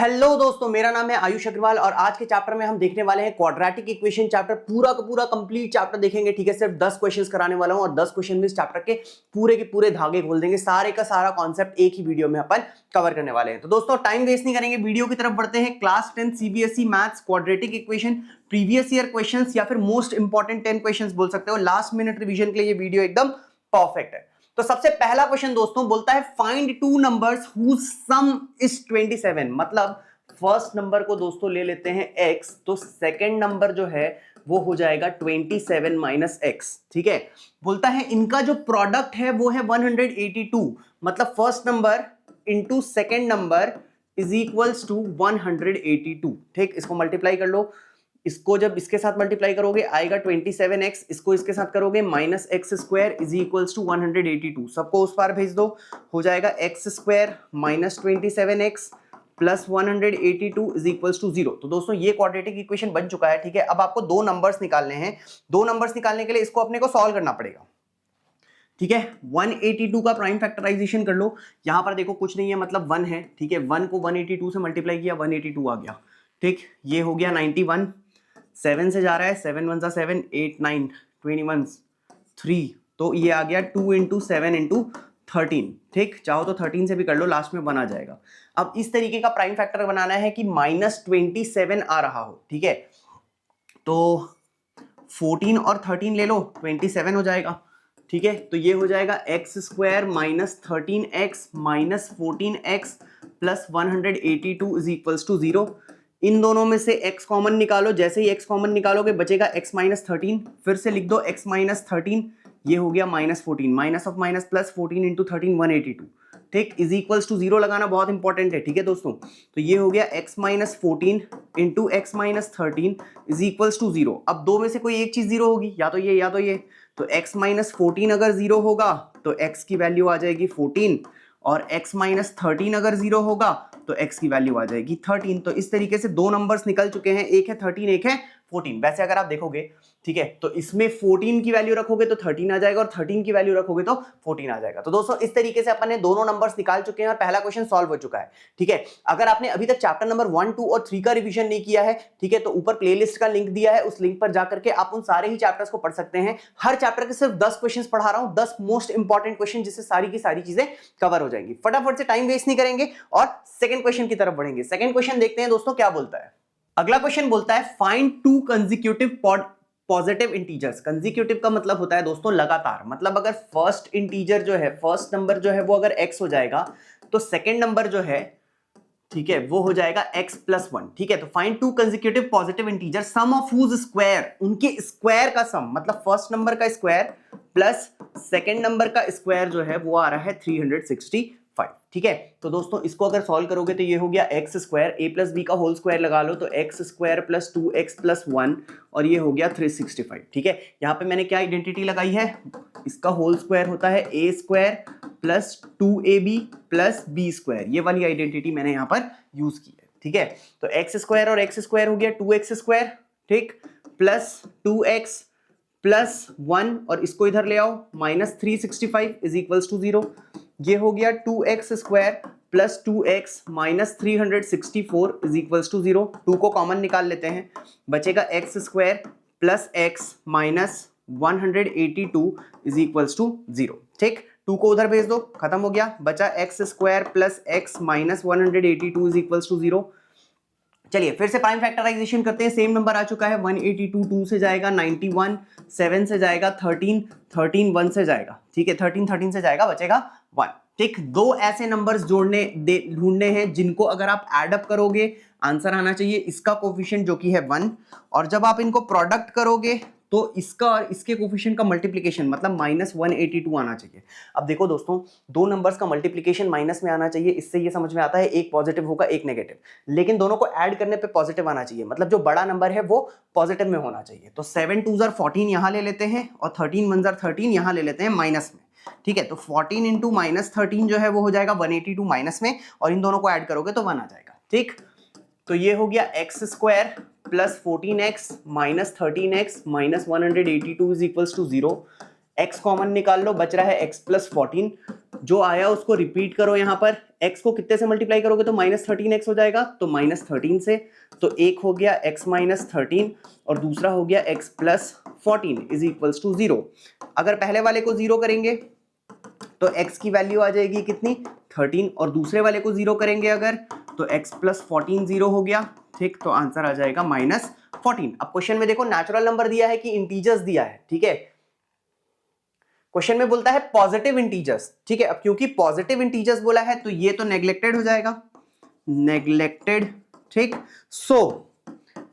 Hello दोस्तों, मेरा नाम है आयुष अग्रवाल और आज के चैप्टर में हम देखने वाले हैं क्वाड्रेटिक इक्वेशन चैप्टर। पूरा का पूरा कंप्लीट चैप्टर देखेंगे। ठीक है, सिर्फ 10 क्वेश्चंस कराने वाला हूं और 10 क्वेश्चन में इस चैप्टर के पूरे धागे खोल देंगे। सारे का सारा कॉन्सेप्ट एक ही वीडियो में अपन कवर करने वाले हैं। तो दोस्तों टाइम वेस्ट नहीं करेंगे, वीडियो की तरफ बढ़ते हैं। Class 10 CBSE maths quadratic equation previous year question या फिर मोस्ट इंपॉर्टेंट 10 क्वेश्चन बोल सकते हो। लास्ट मिनट रिविजन के लिए ये वीडियो एकदम परफेक्ट है। तो सबसे पहला क्वेश्चन दोस्तों बोलता है find two numbers whose sum is 27। मतलब फर्स्ट नंबर को दोस्तों ले लेते हैं x, तो सेकंड नंबर जो है वो हो जाएगा 27 माइनस एक्स। ठीक है, बोलता है इनका जो प्रोडक्ट है वो है 182। मतलब first number into second number is equals to 182। ठीक, इसको मल्टीप्लाई कर लो। इसको जब इसके साथ मल्टीप्लाई करोगे आएगा 27x, इसको इसके साथ करोगे minus x square is equals to 182। सबको उस पार भेज दो, हो जाएगा x square minus 27x plus 182 is equals to 0। तो दोस्तों ये क्वाड्रेटिक इक्वेशन बन चुका है। ठीक है, अब आपको दो नंबर्स निकालने हैं। दो नंबर्स निकालने के लिए इसको अपने को सॉल्व करना पड़ेगा। ठीक है, 182 का प्राइम फैक्टराइजेशन कर लो। यहां पर देखो कुछ नहीं है, मतलब 1 है। ठीक है, 1 को 182 से मल्टीप्लाई किया, 182 आ गया। ठीक, ये हो गया 91। 7 से जा रहा है, 7 1 7 8 9 21 3, तो ये आ गया 2 इंटू 7 इंटू 13। ठीक, चाहो तो 13 से भी कर लो, लास्ट में 1 आ जाएगा। अब इस तरीके का प्राइम फैक्टर बनाना है कि माइनस 27 आ रहा हो। ठीक है, तो 14 और 13 ले लो, 27 हो जाएगा। ठीक है, तो ये हो जाएगा x square minus 13x minus 14x plus 182 is equals to 0। इन दोनों में से x कॉमन निकालो। जैसे ही x कॉमन निकालोगे बचेगा x माइनस 13। फिर से लिख दो x माइनस 13, ये हो गया minus 14, minus of minus plus 14 into 13 182। ठीक, इज इक्वल्स टू 0 लगाना बहुत इंपॉर्टेंट है। ठीक है दोस्तों, तो ये हो गया x minus 14 into x minus 13 is equals to 0। अब दो में से कोई एक चीज 0 होगी, या तो ये या तो ये। तो x माइनस 14 अगर 0 होगा तो x की वैल्यू आ जाएगी 14, और x माइनस 13 अगर 0 होगा तो x की वैल्यू आ जाएगी 13। तो इस तरीके से दो नंबर्स निकल चुके हैं, एक है 13 एक है 14। वैसे अगर आप देखोगे, ठीक है, तो इसमें 14 की वैल्यू रखोगे तो 13 आ जाएगा और 13 की वैल्यू रखोगे तो 14 आ जाएगा। तो दोस्तों इस तरीके से अपन ने दोनों नंबर्स निकाल चुके हैं और पहला क्वेश्चन सॉल्व हो चुका है। ठीक है, अगर आपने अभी तक चैप्टर नंबर 1, 2 और 3 का रिवीजन नहीं किया है, ठीक है, तो ऊपर प्लेलिस्ट का लिंक दिया है, उस लिंक पर जाकर के आप उन सारे ही चैप्टर्स को पढ़ सकते हैं। हर चैप्टर के सिर्फ 10 क्वेश्चंस पढ़ा रहा हूं, 10 मोस्ट इंपॉर्टेंट क्वेश्चन, जिससे सारी की सारी चीजें कवर हो जाएंगी। फटाफट से टाइम वेस्ट नहीं करेंगे और सेकंड क्वेश्चन की तरफ बढ़ेंगे। सेकंड क्वेश्चन देखते हैं दोस्तों क्या बोलता है। अगला क्वेश्चन बोलता है find two consecutive positive integers. Consecutive का मतलब होता है दोस्तों लगातार। मतलब अगर फर्स्ट इंटीजर जो है, फर्स्ट नंबर जो है वो अगर x हो जाएगा तो सेकंड नंबर जो है, ठीक है, वो हो जाएगा x प्लस 1। ठीक है, तो find two consecutive positive integer sum of whose square, उनके स्क्वायर का सम, मतलब फर्स्ट नंबर का स्क्वायर प्लस सेकंड नंबर का स्क्वायर जो है वो आ रहा है 365। ठीक है, तो दोस्तों इसको अगर सॉल्व करोगे तो ये हो गया एक्स स्क्वायर, ए प्लस बी का होल स्क्वायर लगा लो तो x square plus 2x plus 1, और ये हो गया 365। ठीक है, यहाँ पे मैंने क्या आइडेंटिटी लगाई है, इसका होल स्क्वायर होता है A square plus 2ab plus B square. ये वाली आइडेंटिटी मैंने यहाँ पर यूज की है। ठीक है, तो एक्स स्क्वायर और एक्स स्क्वायर हो गया 2x स्क्वायर, ठीक, प्लस 2x प्लस 1, और इसको इधर ले आओ, माइनस 365 इज इक्वल्स टू 0। ये हो गया 2x square plus 2x minus 364 is equals to 0। 2 को कॉमन निकाल लेते हैं, बचेगा x square plus x minus 182 is equals to 0। ठीक, 2 को उधर भेज दो, खत्म हो गया, बचा x square plus x minus 182 is equals to 0। चलिए फिर से प्राइम फैक्टराइजेशन करते हैं। सेम नंबर आ चुका है 182, 2 से जाएगा 91, 7 से जाएगा 13, 13 1 से जाएगा। ठीक है, 13 13 से जाएगा, बचेगा 1। ठीक, दो ऐसे नंबर्स ढूंढने हैं जिनको अगर आप ऐड अप करोगे आंसर आना चाहिए इसका कोफिशिएंट जो कि है 1, और जब आप इनको प्रोडक्ट करोगे तो इसका और इसके कोफिशिएंट का मल्टीप्लिकेशन मतलब माइनस 182 आना चाहिए। अब देखो दोस्तों, दो नंबर्स का मल्टीप्लिकेशन माइनस में आना चाहिए, इससे ये समझ में आता है एक पॉजिटिव होगा एक नेगेटिव, लेकिन दोनों को ऐड करने पे पॉजिटिव आना चाहिए, मतलब जो बड़ा नंबर है वो पॉजिटिव में होना चाहिए। तो 7 2 14 यहां ले लेते हैं और 13 1 13 यहां ले लेते हैं माइनस में। ठीक है, तो 14 इंटू माइनस 13 जो है वो हो जाएगा 182 माइनस में, और इन दोनों को ऐड करोगे तो 1 आ जाएगा। ठीक, तो ये हो गया x square plus 14x minus 13x minus 182 is equals to 0। x common निकाल लो, बच रहा है x प्लस 14, जो आया उसको रिपीट करो यहाँ पर, x को कितने से मल्टीप्लाई करोगे तो -13x हो जाएगा, तो -13 से, तो एक हो गया x माइनस 13 और दूसरा हो गया x plus 14 is equals to 0। अगर पहले वाले को 0 करेंगे तो x की वैल्यू आ जाएगी कितनी 13, और दूसरे वाले को 0 करेंगे अगर तो x प्लस 14 0 हो गया, ठीक, तो आंसर आ जाएगा -14। अब क्वेश्चन में देखो नेचुरल नंबर दिया है कि इंटीजर्स दिया है, ठीक है, क्वेश्चन में बोलता है पॉजिटिव इंटीजर्स, ठीक है। अब क्योंकि पॉजिटिव इंटीजर्स बोला है तो ये तो नेग्लेक्टेड हो जाएगा, नेग्लेक्टेड, ठीक। सो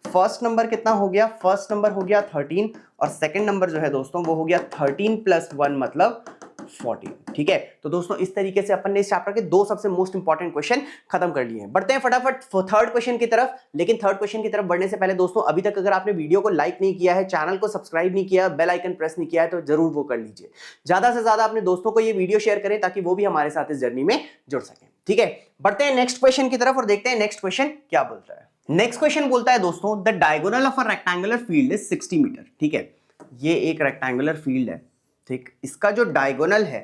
फर्स्ट नंबर कितना हो गया, फर्स्ट नंबर हो गया 13 और सेकंड नंबर जो है दोस्तों वो हो गया 13 प्लस 1 मतलब 14, ठीक है। तो दोस्तों इस तरीके से अपन ने इस चैप्टर के दो सबसे मोस्ट इंपॉर्टेंट क्वेश्चन खत्म कर लिए हैं। बढ़ते हैं फटाफट थर्ड क्वेश्चन की तरफ, लेकिन थर्ड क्वेश्चन की तरफ बढ़ने से पहले दोस्तों अभी तक अगर आपने वीडियो को लाइक नहीं किया है, चैनल को सब्सक्राइब नहीं किया, बेल आइकन प्रेस नहीं किया है तो जरूर वो कर लीजिए। ज्यादा से ज्यादा अपने दोस्तों को ये वीडियो शेयर करें ताकि वो भी हमारे साथ इस जर्नी में जुड़ सके, ठीक है। बढ़ते हैं नेक्स्ट क्वेश्चन की तरफ और देखते हैं नेक्स्ट क्वेश्चन क्या बोलता है। नेक्स्ट क्वेश्चन बोलता है दोस्तों the diagonal of a rectangular field is 60 meter, ठीक है। ये एक रेक्टेंगुलर फील्ड है, ठीक, इसका जो डायगोनल है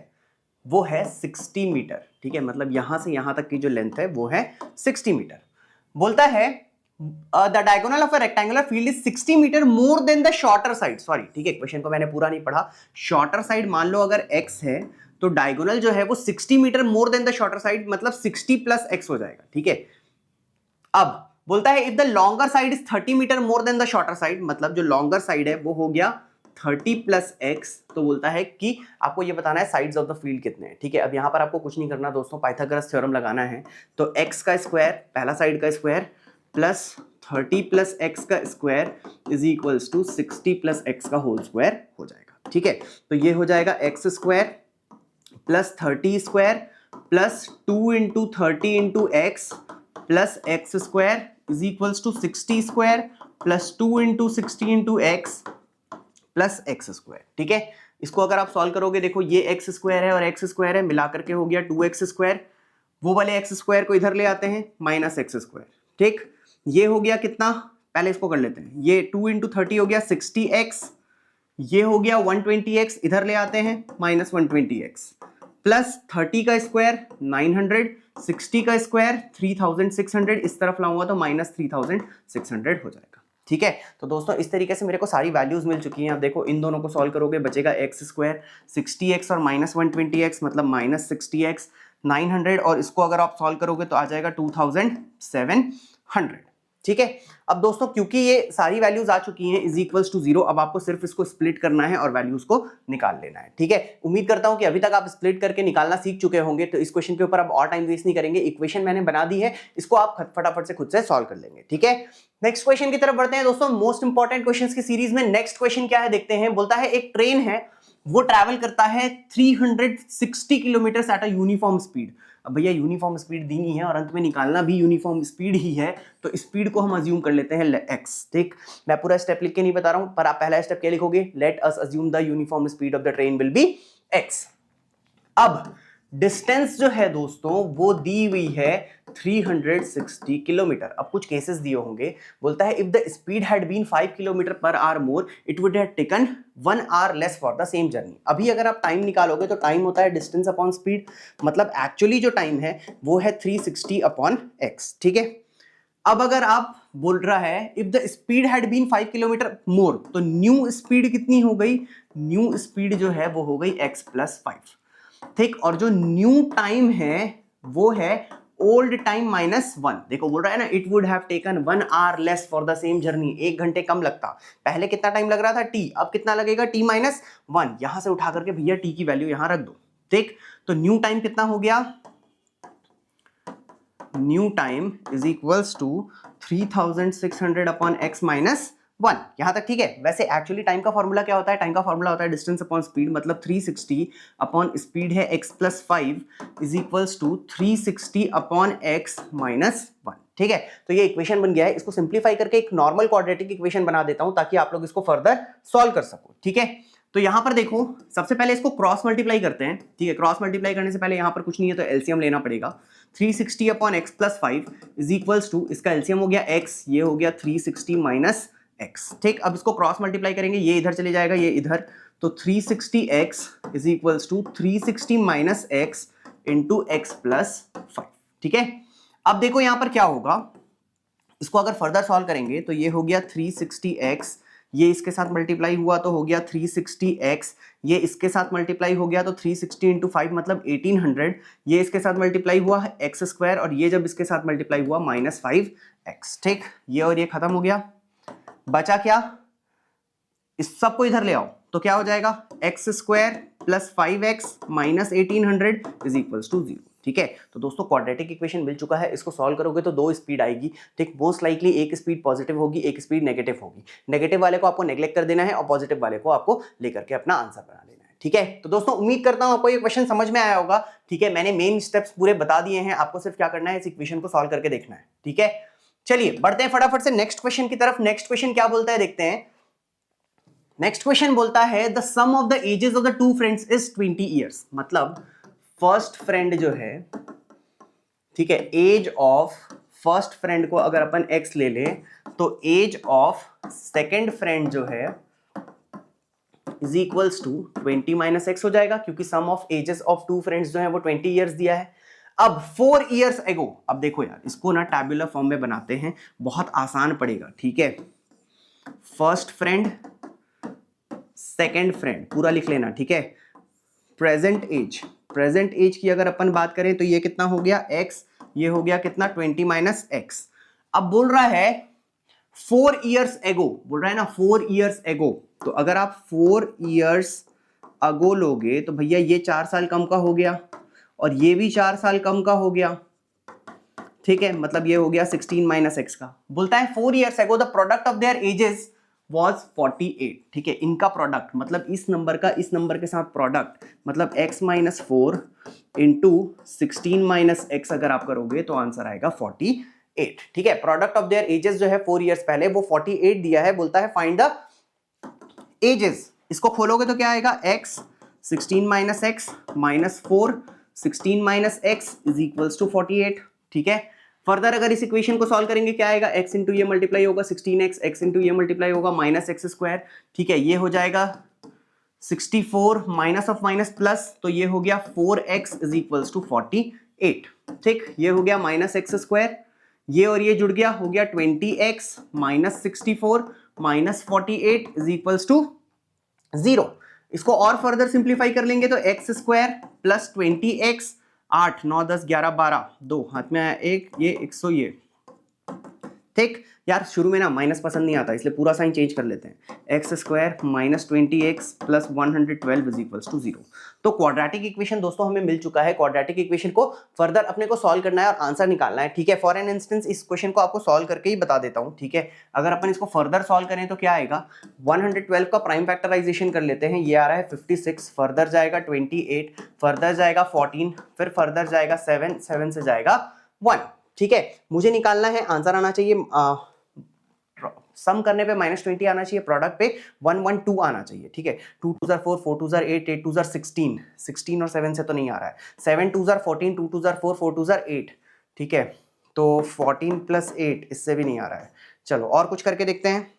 वो है 60 मीटर, ठीक है, मतलब यहां से यहां तक की जो लेंथ है वो है 60 मीटर। बोलता है the diagonal of a rectangular field is 60 meter more than the shorter side, sorry, ठीक है, क्वेश्चन को मैंने पूरा नहीं पढ़ा। शॉर्टर साइड मान लो अगर x है तो डायगोनल जो है वो 60 meter more than the shorter side मतलब 60 प्लस x हो जाएगा, ठीक है। अब बोलता है if the longer side is 30 meter more than the shorter side, मतलब जो लॉन्गर साइड है वो हो गया 30 प्लस x, तो बोलता है कि आपको ये बताना है साइड्स ऑफ द फील्ड कितने हैं, ठीक है। अब यहां पर आपको कुछ नहीं करना दोस्तों, पाइथागोरस थ्योरम लगाना है, तो x का स्क्वायर, पहला साइड का स्क्वायर प्लस 30 प्लस x का square is equals to 60 plus x का होल स्क्वायर हो जाएगा, ठीक है। तो ये हो जाएगा x square plus 30 square plus 2 into 30 into x plus x square is equals to 60 square plus 2 into 60 into x plus x square, ठीक है। इसको अगर आप सॉल्व करोगे, देखो ये एक्स स्क्वायर है और एक्स स्क्वायर है, मिला करके हो गया 2x स्क्वायर, वो वाले एक्स स्क्वायर को इधर ले आते हैं माइनस एक्स स्क्वायर, ठीक। ये हो गया कितना, पहले इसको कर लेते हैं, ये 2 इंटू 30 हो गया 60x, ये हो गया 120x, इधर ले आते हैं माइनस 120x प्लस 30 का स्क्वायर 900, 60 का स्क्वायर 3600, इस तरफ लाऊंगा तो माइनस 3600 हो जाएगा, ठीक है। तो दोस्तों इस तरीके से मेरे को सारी वैल्यूज मिल चुकी हैं। अब देखो इन दोनों को सॉल्व करोगे बचेगा एक्स स्क्वायर 60x और माइनस 120x मतलब माइनस 60x 900, और इसको अगर आप सॉल्व करोगे तो आ जाएगा 2700, ठीक है। अब दोस्तों क्योंकि ये सारी वैल्यूज आ चुकी हैं इज इक्वल्स टू 0, अब आपको सिर्फ इसको स्प्लिट करना है और वैल्यूज को निकाल लेना है, ठीक है। उम्मीद करता हूं कि अभी तक आप स्प्लिट करके निकालना सीख चुके होंगे, तो इस क्वेश्चन के ऊपर अब और टाइम वेस्ट नहीं करेंगे, इक्वेशन मैंने बना दी है, इसको आप फटाफट से खुद से सॉल्व कर लेंगे, ठीक है। नेक्स्ट क्वेश्चन की तरफ बढ़ते हैं दोस्तों, मोस्ट इंपॉर्टेंट क्वेश्चंस की सीरीज में नेक्स्ट क्वेश्चन क्या है देखते हैं। बोलता है एक ट्रेन है वो ट्रैवल करता है 360 kilometre at a uniform speed. अब भैया यूनिफॉर्म स्पीड दी नहीं है और अंत में निकालना भी यूनिफॉर्म स्पीड ही है, तो स्पीड को हम अज्यूम कर लेते हैं x, ठीक। मैं पूरा स्टेप लिख के नहीं बता रहा हूं, पर आप पहला स्टेप क्या लिखोगे, let us assume the uniform speed of the train will be x। अब डिस्टेंस जो है दोस्तों वो दी हुई है 360 किलोमीटर। अब कुछ केसेस दिए होंगे, बोलता है if the speed had been 5 kilometre per hour more it would have taken 1 hour less for the same journey. अभी अगर आप टाइम निकालोगे तो टाइम होता है डिस्टेंस अपॉन स्पीड, मतलब एक्चुअली जो टाइम है वो है 360 अपॉन x, ठीक है। अब अगर आप बोल रहा है if the speed had been 5 kilometre more, तो न्यू स्पीड कितनी हो गई, न्यू स्पीड जो है वो हो गई x प्लस 5, ठीक। और जो न्यू टाइम है वो है ओल्ड टाइम माइनस 1। देखो बोल रहा है ना it would have taken 1 hour less for the same journey, 1 घंटे कम लगता। पहले कितना टाइम लग रहा था t, अब कितना लगेगा t माइनस 1, यहां से उठा करके भैया t की वैल्यू यहां रख दो, ठीक। तो न्यू टाइम कितना हो गया, new time is equals to 3600 upon x minus 1, यहां तक ठीक है। वैसे एक्चुअली टाइम का फॉर्मूला क्या होता है, टाइम का फॉर्मूला होता है डिस्टेंस अपॉन स्पीड, मतलब 360 अपॉन स्पीड है x plus 5 is equals to 360 upon x minus 1, ठीक है। तो ये इक्वेशन बन गया है, इसको सिंप्लीफाई करके एक नॉर्मल क्वाड्रेटिक इक्वेशन बना देता हूं ताकि आप लोग इसको फर्दर सॉल्व कर सको, ठीक है। तो यहां पर देखो सबसे पहले इसको क्रॉस मल्टीप्लाई करते हैं, ठीक है। क्रॉस मल्टीप्लाई करने से पहले यहां पर कुछ नहीं है तो एलसीएम लेना पड़ेगा। 360 upon x plus 5 is equals to, इसका एलसीएम हो गया x, ये हो गया 360 माइनस x, ठीक। अब इसको क्रॉस मल्टीप्लाई करेंगे, ये इधर चले जाएगा ये इधर, तो 360x is equals to 360 minus x into x plus 5। ठीक है, अब देखो यहां पर क्या होगा, इसको अगर फर्दर सॉल्व करेंगे तो ये हो गया 360x, ये इसके साथ मल्टीप्लाई हुआ तो हो गया 360x, ये इसके साथ मल्टीप्लाई हो गया तो 360 इंटू 5 मतलब 1800, ये इसके साथ मल्टीप्लाई हुआ है एक्स स्क्वायर, और ये जब इसके साथ मल्टीप्लाई हुआ -5x। ठीक, ये और ये खत्म हो गया, बचा क्या, इस सबको इधर ले आओ तो क्या हो जाएगा, x square plus 5x minus 1800 is equals to 0। ठीक है, तो दोस्तों क्वाड्रेटिक इक्वेशन मिल चुका है, इसको सॉल्व करोगे तो दो स्पीड आएगी। ठीक, मोस्ट लाइकली एक स्पीड पॉजिटिव होगी, एक स्पीड नेगेटिव होगी। नेगेटिव वाले को आपको नेग्लेक्ट कर देना है और पॉजिटिव वाले को आपको लेकर के अपना आंसर बना लेना है। ठीक है, तो दोस्तों उम्मीद करता हूं आपको ये क्वेश्चन समझ में आया होगा। ठीक है, मैंने मेन स्टेप्स पूरे बता दिए हैं, आपको सिर्फ क्या करना है, इस इक्वेशन को सॉल्व करके देखना है। ठीक है, चलिए बढ़ते हैं फटाफट से नेक्स्ट क्वेश्चन की तरफ। नेक्स्ट क्वेश्चन क्या बोलता है देखते हैं। नेक्स्ट क्वेश्चन बोलता है the sum of the ages of the two friends is 20 years. मतलब फर्स्ट फ्रेंड जो है, ठीक है, एज ऑफ फर्स्ट फ्रेंड को अगर अपन x ले ले तो एज ऑफ सेकेंड फ्रेंड जो है is equals to 20 minus X हो जाएगा, क्योंकि sum of ages of two friends जो है वो 20 ईयर्स दिया है। अब 4 ईयर्स एगो, अब देखो यार इसको ना टैबुलर फॉर्म में बनाते हैं, बहुत आसान पड़ेगा। ठीक है, फर्स्ट फ्रेंड सेकेंड फ्रेंड पूरा लिख लेना। ठीक है, प्रेजेंट एज की अगर अपन बात करें तो ये कितना हो गया x, ये हो गया कितना 20 माइनस एक्स। अब बोल रहा है 4 ईयर्स एगो, बोल रहा है ना 4 ईयर्स एगो, तो अगर आप 4 ईयर्स अगो लोगे तो भैया ये 4 साल कम का हो गया और ये भी 4 साल कम का हो गया। ठीक है, मतलब ये हो गया 16 माइनस एक्स का। बोलता है 4 years ago the product of their edges was 48। ठीक है, इनका प्रोडक्ट मतलब इस नंबर का इस नंबर के साथ प्रोडक्ट, मतलब x minus 4 into 16 minus x अगर आप करोगे तो आंसर आएगा 48। ठीक है, प्रोडक्ट ऑफ देयर एजेस जो है 4 ईयर्स पहले वो 48 दिया है। बोलता है फाइंड द एजेस, इसको खोलोगे तो क्या आएगा, x 16 minus x minus 4 16 minus x is equals to 48। ठीक है, फर्दर अगर इस इक्वेशन को सॉल्व करेंगे क्या आएगा, x इंटू ये मल्टीप्लाई होगा 16x, x इंटू ये मल्टीप्लाई होगा माइनस एक्स स्क्वायर। ठीक है, ये हो जाएगा 64 माइनस ऑफ माइनस प्लस, तो ये हो गया 4x इज इक्वल्स टू 48। ठीक, ये हो गया माइनस एक्स स्क्वायर, ये और ये जुड़ गया, हो गया 20x minus 64 minus 48 is equals to 0। इसको और फर्दर सिंप्लीफाई कर लेंगे तो एक्स स्क्वायर प्लस 20x, 8 9 10 11 12, 2 हाथ में आया 1, ये 100 ये। ठीक यार, शुरू में ना माइनस पसंद नहीं आता इसलिए पूरा साइन चेंज कर लेते हैं, x square minus 20x plus 112 is equals to 0। तो क्वाड्रेटिक इक्वेशन दोस्तों हमें मिल चुका है। क्वाड्रेटिक इक्वेशन को फर्दर अपने को सॉल्व करना है और आंसर निकालना है। ठीक है, फॉर एन इंस्टेंस इस क्वेश्चन को आपको सॉल्व करके ही बता देता हूँ। ठीक है, अगर अपन इसको फर्दर सॉल्व करें तो क्या आएगा, 112 का प्राइम फैक्टराइजेशन कर लेते हैं, ये आ रहा है 56, फर्दर जाएगा 28, फर्दर जाएगा 14, फिर फर्दर जाएगा 7, 7 से जाएगा 1। ठीक है, मुझे निकालना है, आंसर आना चाहिए, सम करने पे -20 आना चाहिए, प्रोडक्ट पे 112 आना चाहिए। ठीक है, 2 2 4 4 2 8 8 2 16, 16 और 7 से तो नहीं आ रहा है, 7 2 14 2 2 4 4 2 8। ठीक है, तो 14 प्लस 8 इससे भी नहीं आ रहा है। चलो और कुछ करके देखते हैं।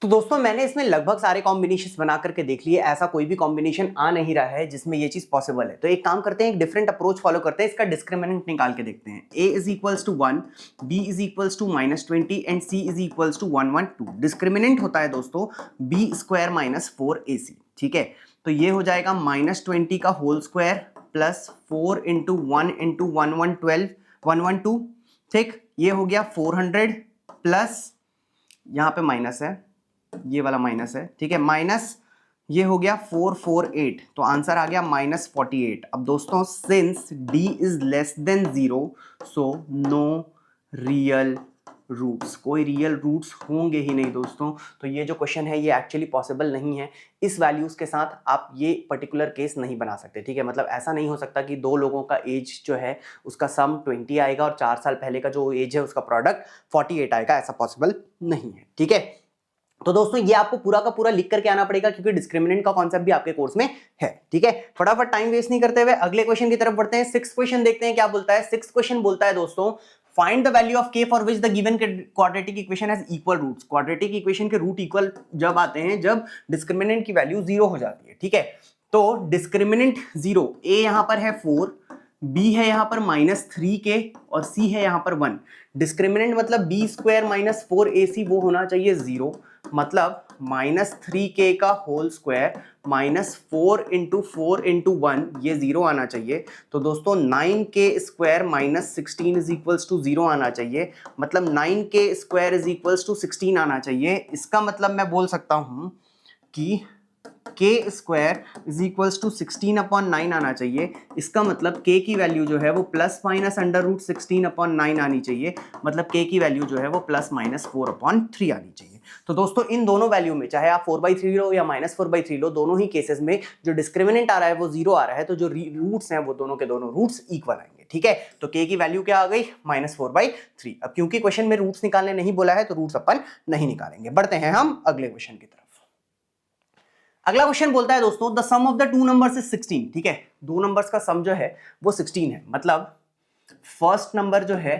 तो दोस्तों मैंने इसमें लगभग सारे कॉम्बिनेशंस बना करके देख लिए, ऐसा कोई भी कॉम्बिनेशन आ नहीं रहा है जिसमें ये चीज पॉसिबल है। तो एक काम करते हैं, एक डिफरेंट अप्रोच फॉलो करते हैं, इसका डिस्क्रिमिनेंट निकाल के देखते हैं। a is equals to 1, b is equals to -20 and c is equals to 112। Discriminant होता है दोस्तों b स्क्वायर माइनस 4ac। ठीक है, तो ये हो जाएगा -20 का whole square plus 4 into 1 into 112। ठीक, ये हो गया 400 प्लस, यहाँ पे माइनस है, ये वाला माइनस है। ठीक है, माइनस ये हो गया 448, तो आंसर आ गया -48। अब दोस्तों since d is less than 0 so no real roots, कोई रियल रूट्स होंगे ही नहीं दोस्तों। तो ये जो क्वेश्चन है ये एक्चुअली पॉसिबल नहीं है, इस वैल्यूज के साथ आप ये पर्टिकुलर केस नहीं बना सकते। ठीक है, मतलब ऐसा नहीं हो सकता कि दो लोगों का एज जो है उसका सम 20 आएगा और 4 साल पहले का जो एज है उसका प्रोडक्ट 48 आएगा, ऐसा पॉसिबल नहीं है। ठीक है, तो दोस्तों ये आपको पूरा का पूरा लिख करके आना पड़ेगा क्योंकि डिस्क्रिमिनेंट का कॉन्सेप्ट भी आपके कोर्स में है। ठीक है, फटाफट टाइम वेस्ट नहीं करते हुए अगले क्वेश्चन की तरफ बढ़ते हैं। 6th क्वेश्चन देखते हैं क्या बोलता है। 6th क्वेश्चन बोलता है दोस्तों find the value of k for which the given quadratic equation has equal roots. Quadratic equation के रूट इक्वल जब आते हैं जब डिस्क्रिमिनेंट की वैल्यू 0 हो जाती है, ठीक है। तो डिस्क्रिमिनेंट 0, a यहां पर है 4, b है यहां पर -3k और c है यहां पर 1। डिस्क्रिमिनेंट मतलब b स्क्वायर माइनस 4ac वो होना चाहिए 0, मतलब -3k का होल स्क्वायर -4 इंटू 4 इंटू 1 ये 0 आना चाहिए। तो दोस्तों 9k square minus 16 is equals to 0 आना चाहिए, मतलब 9k square is equals to 16 आना चाहिए। इसका मतलब मैं बोल सकता हूं कि k square is equals to 16/9 आना चाहिए। इसका मतलब k की वैल्यू जो है वो प्लस माइनस अंडर रूट 16/9 आनी चाहिए, मतलब k की वैल्यू जो है वो प्लस माइनस 4/3 आनी चाहिए। तो दोस्तों इन दोनों वैल्यू में चाहे आप 4/3 लो या -4/3 लो, दोनों ही केसेस में जो डिस्क्रिमिनेंट आ रहा है वो 0 आ रहा है, तो जो रूट्स हैं वो दोनों के दोनों रूट्स इक्वल आएंगे, ठीक है। तो k की वैल्यू क्या आ गई -4/3। अब क्योंकि क्वेश्चन में रूट्स निकालने नहीं बोला है तो रूट्स अपन नहीं निकालेंगे। बढ़ते हैं हम अगले क्वेश्चन की तरफ। अगला क्वेश्चन बोलता है दोस्तों the sum of the two numbers is 16, ठीक है। दो नंबर्स का सम जो है वो 16 है, मतलब फर्स्ट नंबर जो है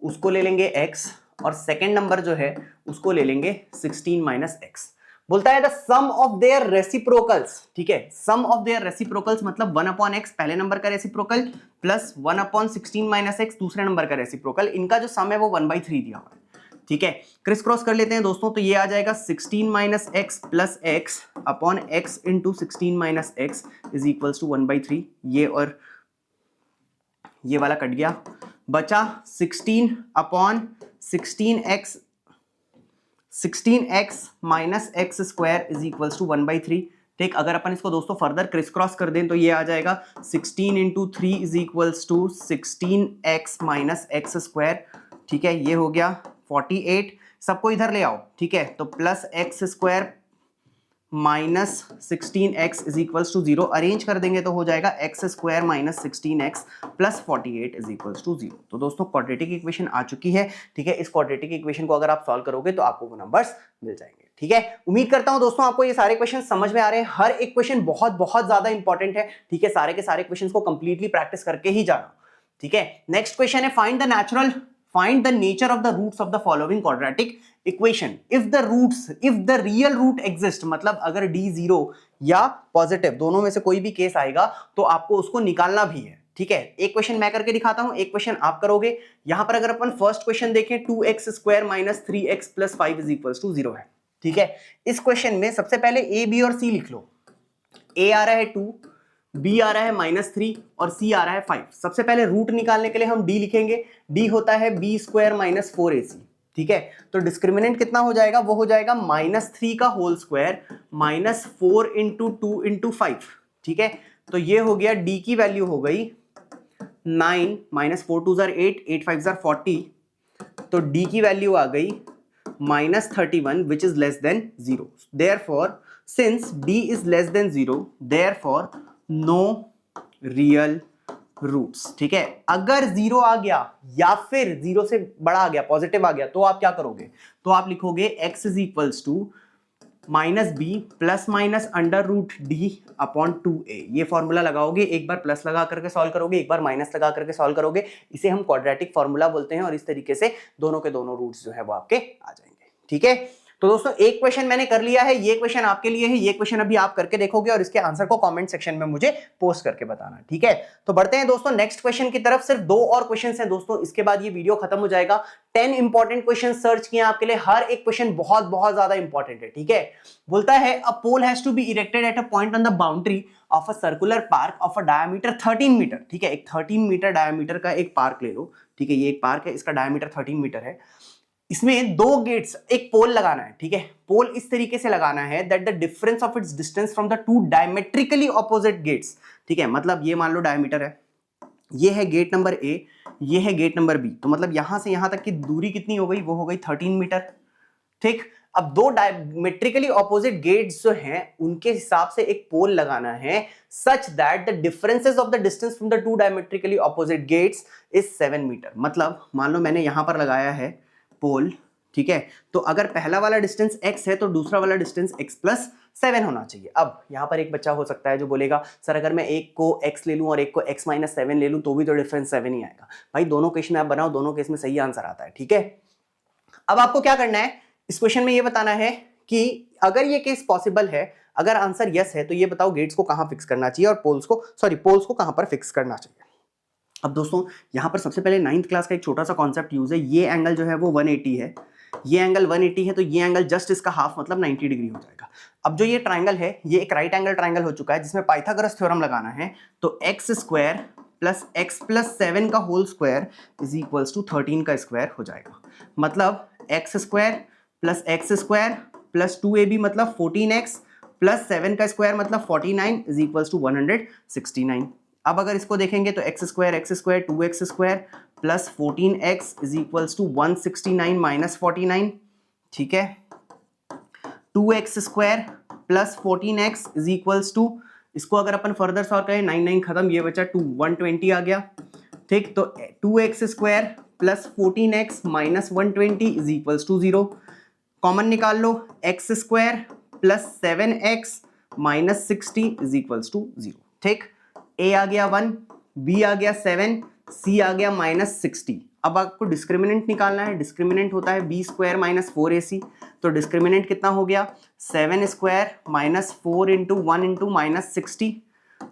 उसको ले लेंगे x और सेकंड नंबर जो है उसको ले लेंगे 16 माइनस x। बोलता है the sum of their reciprocals, ठीक है। सम ऑफ देयर रेसिप्रोकल्स मतलब 1/x पहले नंबर का रेसिप्रोकल प्लस 1/16 माइनस x दूसरे नंबर का रेसिप्रोकल, इनका जो सम है वो 1/3 दिया हुआ है, ठीक है। क्रिस क्रॉस कर लेते हैं दोस्तों, तो ये आ जाएगा 16 minus x plus x upon x into 16 minus x is equals to 1/3। ये और ये वाला कट गया, बचा 16 upon 16x minus x square is equals to 1/3। ठीक, अगर अपन इसको दोस्तों फर्दर क्रिस क्रॉस कर दें तो ये आ जाएगा 16 into 3 is equals to 16x minus x square, ठीक है। ये हो गया 48, सबको इधर ले आओ, ठीक है। तो plus x square minus 16x is equals to 0, arrange कर देंगे तो हो जाएगा x square minus 16x plus 48 is equals to 0। तो दोस्तों क्वाड्रेटिक इक्वेशन आ चुकी है, ठीक है। इस क्वाड्रेटिक इक्वेशन को अगर आप सॉल्व करोगे तो आपको वो नंबर्स मिल जाएंगे, ठीक है। उम्मीद करता हूं दोस्तों आपको ये सारे क्वेश्चन समझ में आ रहे हैं। हर एक क्वेश्चन बहुत बहुत ज्यादा इंपॉर्टेंट है, ठीक है। सारे के सारे क्वेश्चन को कंप्लीटली प्रैक्टिस करके ही जाना, ठीक है। नेक्स्ट क्वेश्चन है find the nature of the roots of the following quadratic equation if the real root exist, मतलब अगर d 0 या पॉजिटिव दोनों में से कोई भी केस आएगा तो आपको उसको निकालना भी है, ठीक है। एक क्वेश्चन मैं करके दिखाता हूं, एक क्वेश्चन आप करोगे। यहां पर अगर अपन फर्स्ट क्वेश्चन देखें 2x square minus 3x plus 5 is equals to 0 है, ठीक है। इस क्वेश्चन में सबसे पहले a b और c लिख लो। a आ रहा है 2, b आ रहा है -3 और c आ रहा है 5। सबसे पहले रूट निकालने के लिए हम d लिखेंगे, d होता है b स्क्वायर माइनस 4ac, ठीक है। तो डिस्क्रिमिनेंट कितना हो जाएगा, वो हो जाएगा -3 का whole square minus 4 into 2 into 5, ठीक है। तो ये हो गया d की वैल्यू हो गई 9 माइनस 4 2 जार 8 8 5 जार 40, तो d की वैल्यू आ गई -31 which is less than 0। Therefore since d is less than 0 therefore no real roots, ठीक है। अगर 0 आ गया या फिर 0 से बड़ा आ गया, पॉजिटिव आ गया, तो आप क्या करोगे, तो आप लिखोगे x is equals to minus b plus minus under root d upon 2a। ये फॉर्मूला लगाओगे, एक बार प्लस लगा करके सॉल्व करोगे, एक बार माइनस लगा करके सॉल्व करोगे। इसे हम क्वाड्रेटिक फॉर्मूला बोलते हैं और इस तरीके से दोनों के दोनों रूट्स जो है वो आपके आ जाएंगे, ठीक है। तो दोस्तों एक क्वेश्चन मैंने कर लिया है, ये क्वेश्चन आपके लिए है, ये क्वेश्चन अभी आप करके देखोगे और इसके आंसर को कमेंट सेक्शन में मुझे पोस्ट करके बताना, ठीक है। तो बढ़ते हैं दोस्तों नेक्स्ट क्वेश्चन की तरफ। सिर्फ 2 और क्वेश्चंस हैं दोस्तों, इसके बाद ये वीडियो खत्म हो जाएगा। 10 इंपॉर्टेंट क्वेश्चन सर्च किए आपके लिए, हर एक क्वेश्चन बहुत बहुत ज्यादा इंपॉर्टेंट है, ठीक है। बोलता है a pole has to be erected at a point on the boundary of a circular park of a diameter 13 metre, ठीक है। एक 13 मीटर डायमीटर का एक पार्क ले लो, ठीक है। ये एक पार्क है, इसका डायमीटर 13 मीटर है। इसमें 2 गेट्स, एक पोल लगाना है, ठीक है। पोल इस तरीके से लगाना है that the difference of its distance from the 2 diametrically opposite gates, ठीक है। मतलब ये मान लो डायमीटर है, ये है गेट नंबर ए, ये है गेट नंबर बी, तो मतलब यहां से यहां तक की दूरी कितनी हो गई, वो हो गई 13 मीटर, ठीक। अब 2 डायमेट्रिकली ऑपोजिट गेट्स जो हैं उनके हिसाब से एक पोल लगाना है such that the differences of the distance from the 2 diametrically opposite gates is 7 meter. मतलब मान लो मैंने यहां पर लगाया है पोल, ठीक है। तो अगर पहला वाला डिस्टेंस x है तो दूसरा वाला डिस्टेंस x प्लस 7 होना चाहिए। अब यहाँ पर एक बच्चा हो सकता है जो बोलेगा सर अगर मैं एक को x ले लूँ और एक को x माइनस 7 ले लूँ तो भी तो डिफरेंस 7 ही आएगा। भाई दोनों केस में आप बनाओ, दोनों केस में सही आंसर आता है, ठीक है। अब आपको क्या करना है, इस क्वेश्चन में ये बताना है कि अगर ये केस पॉसिबल है, अगर आंसर यस है तो ये बताओ गेट्स को कहां फिक्स करना चाहिए और पोल्स को कहां पर फिक्स करना चाहिए। अब दोस्तों यहां पर सबसे पहले 9th क्लास का एक छोटा सा कॉन्सेप्ट यूज है। ये एंगल जो है वो 180 है, ये एंगल 180 है, तो ये एंगल जस्ट इसका हाफ मतलब 90 डिग्री हो जाएगा। अब जो ये ट्राइंगल है ये एक राइट एंगल ट्राइंगल हो चुका है जिसमें पाइथागोरस थ्योरम लगाना है। तो x square plus x plus 7 का whole square is equals to 13 का स्क्वायर हो जाएगा। मतलब एक्स स्क्वायर प्लस 2ab मतलब 14x प्लस 7 का स्क्वायर मतलब 49 इज इक्वल्स टू 169। अब अगर इसको देखेंगे तो x square 2x square plus 14x is equals to 169 minus 49, ठीक है। 2x square plus 14x is equals to, इसको अगर अपन फर्दर सॉल्व करें 9 खत्म, ये बचा 2 120 आ गया, ठीक। तो 2x square plus 14x minus 120 is equals to 0। Common निकाल लो, X square plus 7x minus 60 is equals to 0, ठीक। a आ गया 1, b आ गया 7, c आ गया माइनस 60। अब आपको डिस्क्रिमिनेंट निकालना है, डिस्क्रिमिनेंट होता है b स्क्वायर माइनस 4ac, तो डिस्क्रिमिनेंट कितना हो गया 7 square minus 4 into 1 into minus 60,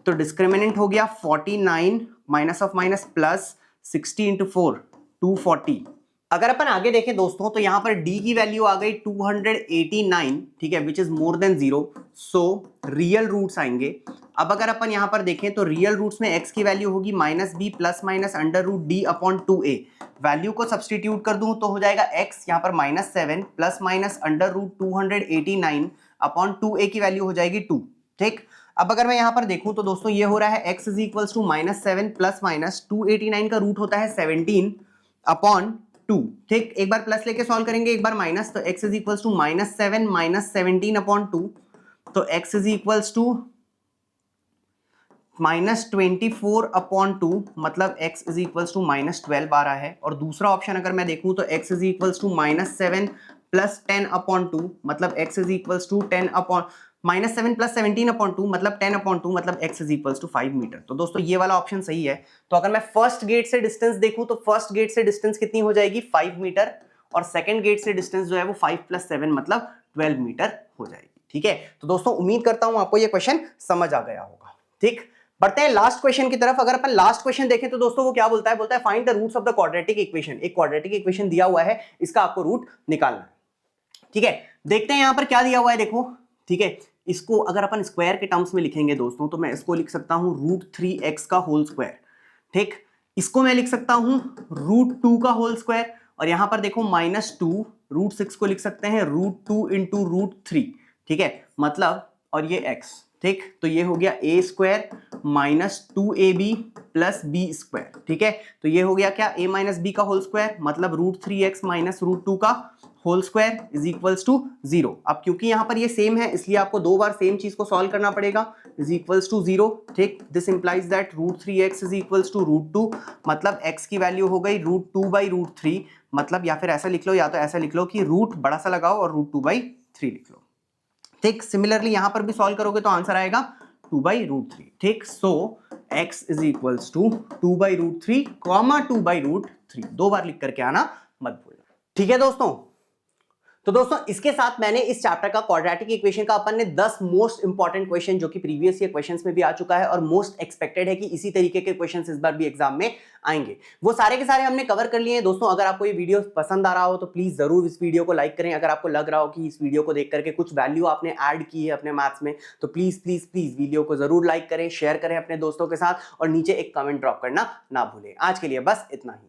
तो डिस्क्रिमिनेंट हो गया 49 minus of minus plus 60 into 4 240। अगर अपन आगे देखें दोस्तों तो यहां पर d की वैल्यू आ गई 289, ठीक है, which is more than 0, so real roots आएंगे। अब अगर अपन यहां पर देखें तो रियल रूट्स में x की वैल्यू होगी minus b plus minus under root d upon 2a। Value को सब्सटीट्यूट कर दूं तो हो जाएगा x यहां पर minus 7 plus minus under root 289 upon 2a की वैल्यू हो जाएगी 2, ठीक। अब अगर मैं यहां पर देखूं तो दोस्तों ये हो रहा है x is equals to minus 7 plus minus 289 का रूट होता है 17 अपॉन 2, ठीक। एक बार प्लस लेके सॉल्व करेंगे, एक बार माइनस, तो x is equals to minus 7 minus 17 upon 2, तो x is equals to minus 24 upon 2, मतलब x is equals to minus 12 आ रहा है। और दूसरा ऑप्शन अगर मैं देखूं तो x is equals to minus 7 plus 10 upon 2, मतलब x is equals to 10 upon minus 7 plus 17 upon 2 मतलब 10 अपॉन 2, मतलब x is equals to 5 meter. तो दोस्तों ये वाला ऑप्शन सही है। तो अगर मैं फर्स्ट गेट से डिस्टेंस देखूं तो फर्स्ट गेट से डिस्टेंस कितनी हो जाएगी 5 मीटर, और सेकंड गेट से डिस्टेंस जो है वो 5 प्लस 7 मतलब 12 मीटर हो जाएगी, ठीक है। तो दोस्तों उम्मीद करता हूं आपको ये क्वेश्चन समझ आ गया होगा, ठीक। बढ़ते हैं लास्ट क्वेश्चन की तरफ। अगर अपन लास्ट क्वेश्चन देखें तो दोस्तों वो क्या बोलता है find the roots of the quadratic equation. एक क्वाड्रेटिक इक्वेशन दिया हुआ है, इसका आपको रूट निकालना है, ठीक है। देखते हैं यहां पर क्या दिया हुआ है, देखो, ठीक है। इसको अगर अपन स्क्वायर के टर्म्स में लिखेंगे दोस्तों तो मैं इसको लिख सकता हूं √3x का होल स्क्वायर, ठीक। इसको मैं लिख सकता हूं √2 का होल स्क्वायर, और यहां पर देखो -2 √6 को लिख सकते हैं √2 इंटू √3, ठीक है, मतलब, और ये x, ठीक। तो ये हो गया a square minus 2ab plus b square, ठीक है। तो ये हो गया क्या a माइनस b का होल स्क्वायर, मतलब √3x माइनस √2 का whole square is equals to 0। अब क्योंकि यहां पर ये सेम है इसलिए आपको दो बार सेम चीज को सॉल्व करना पड़ेगा, इज इक्वल्स टू 0, ठीक। This implies that √3x is equals to √2, मतलब x की वैल्यू हो गई √2/√3, मतलब या फिर ऐसा लिख लो या तो ऐसा लिख लो कि रूट बड़ा सा लगाओ और √2/3 लिख लो, ठीक। सिमिलरली यहां पर भी सॉल्व करोगे तो आंसर आएगा 2/√3, ठीक। So x is equals to 2/√3 comma 2/√3, दो बार लिख करके आना मत भूलना, ठीक है दोस्तों। तो दोस्तों इसके साथ मैंने इस चैप्टर का क्वाड्रेटिक इक्वेशन का अपन ने 10 मोस्ट इंपॉर्टेंट क्वेश्चन जो कि प्रीवियस ईयर क्वेश्चंस में भी आ चुका है और मोस्ट एक्सपेक्टेड है कि इसी तरीके के क्वेश्चंस इस बार भी एग्जाम में आएंगे, वो सारे के सारे हमने कवर कर लिए हैं दोस्तों। अगर आपको ये वीडियो पसंद आ रहा हो तो प्लीज जरूर इस वीडियो को लाइक करें। अगर आपको लग रहा हो कि इस वीडियो को देख करके कुछ वैल्यू आपने ऐड की है अपने मैथ्स में तो प्लीज प्लीज प्लीज वीडियो को जरूर लाइक करें, शेयर करें अपने दोस्तों के साथ और नीचे एक कमेंट ड्रॉप करना ना भूलें। आज के लिए बस इतना ही।